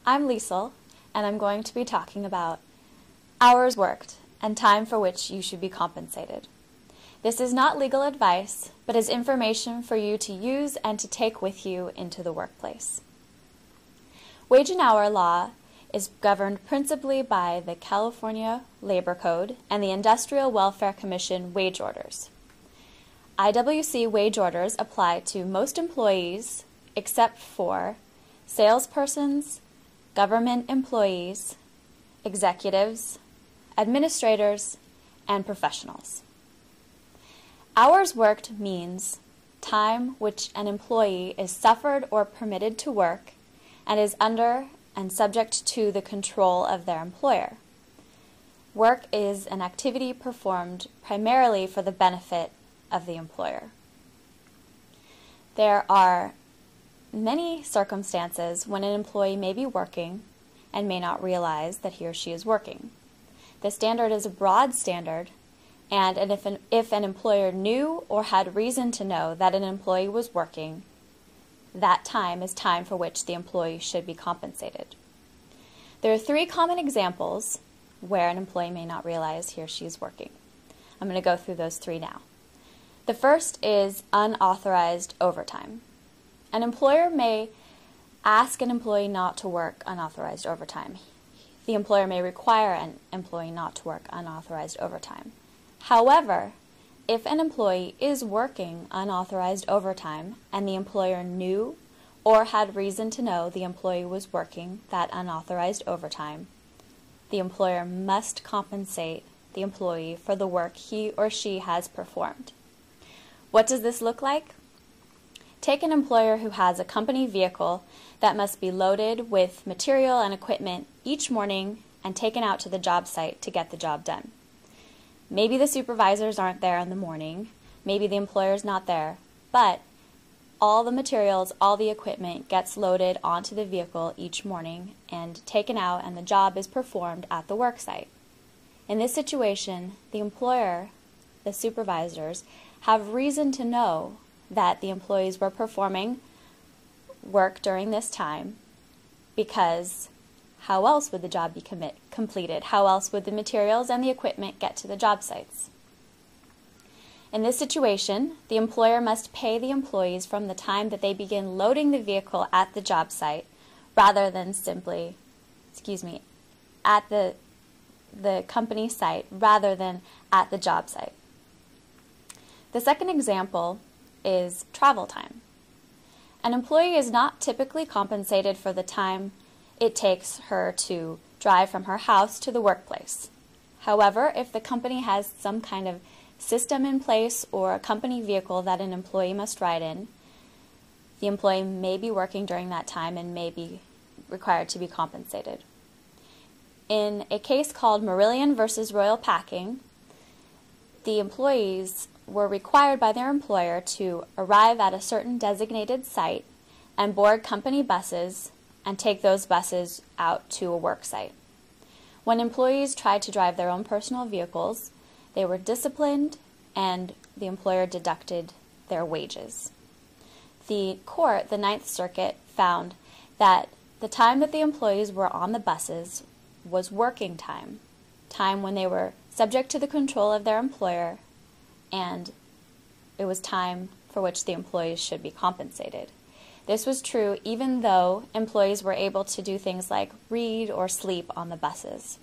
I'm Liesel, and I'm going to be talking about hours worked and time for which you should be compensated. This is not legal advice, but is information for you to use and to take with you into the workplace. Wage and hour law is governed principally by the California Labor Code and the Industrial Welfare Commission wage orders. IWC wage orders apply to most employees except for salespersons, government employees, executives, administrators, and professionals. Hours worked means time which an employee is suffered or permitted to work and is under and subject to the control of their employer. Work is an activity performed primarily for the benefit of the employer. There are many circumstances when an employee may be working and may not realize that he or she is working. The standard is a broad standard, and if an employer knew or had reason to know that an employee was working, that time is time for which the employee should be compensated. There are three common examples where an employee may not realize he or she is working. I'm going to go through those three now. The first is unauthorized overtime. An employer may ask an employee not to work unauthorized overtime. The employer may require an employee not to work unauthorized overtime. However, if an employee is working unauthorized overtime and the employer knew or had reason to know the employee was working that unauthorized overtime, the employer must compensate the employee for the work he or she has performed. What does this look like? Take an employer who has a company vehicle that must be loaded with material and equipment each morning and taken out to the job site to get the job done. Maybe the supervisors aren't there in the morning, maybe the employer's not there, but all the materials, all the equipment gets loaded onto the vehicle each morning and taken out, and the job is performed at the work site. In this situation, the employer, the supervisors, have reason to know that the employees were performing work during this time, because how else would the job be completed? How else would the materials and the equipment get to the job sites? In this situation, the employer must pay the employees from the time that they begin loading the vehicle at the job site rather than simply, at the company site rather than at the job site. The second example is travel time. An employee is not typically compensated for the time it takes her to drive from her house to the workplace. However, if the company has some kind of system in place or a company vehicle that an employee must ride in, the employee may be working during that time and may be required to be compensated. In a case called Marillion versus Royal Packing, the employees were required by their employer to arrive at a certain designated site and board company buses and take those buses out to a work site. When employees tried to drive their own personal vehicles, they were disciplined and the employer deducted their wages. The court, the Ninth Circuit, found that the time that the employees were on the buses was working time, time when they were subject to the control of their employer, and it was time for which the employees should be compensated. This was true even though employees were able to do things like read or sleep on the buses.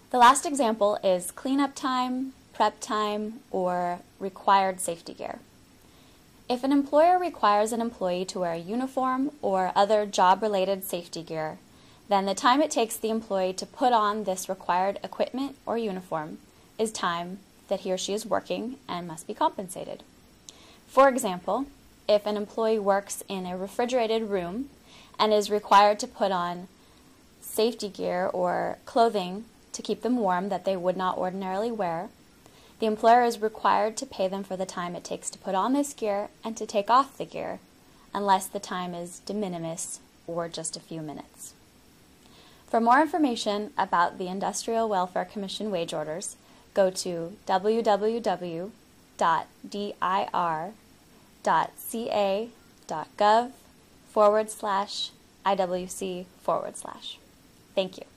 The last example is cleanup time, prep time, or required safety gear. If an employer requires an employee to wear a uniform or other job-related safety gear, then the time it takes the employee to put on this required equipment or uniform is time that he or she is working and must be compensated. For example, if an employee works in a refrigerated room and is required to put on safety gear or clothing to keep them warm that they would not ordinarily wear, the employer is required to pay them for the time it takes to put on this gear and to take off the gear, unless the time is de minimis or just a few minutes. For more information about the Industrial Welfare Commission wage orders, go to www.dir.ca.gov/ IWC /. Thank you.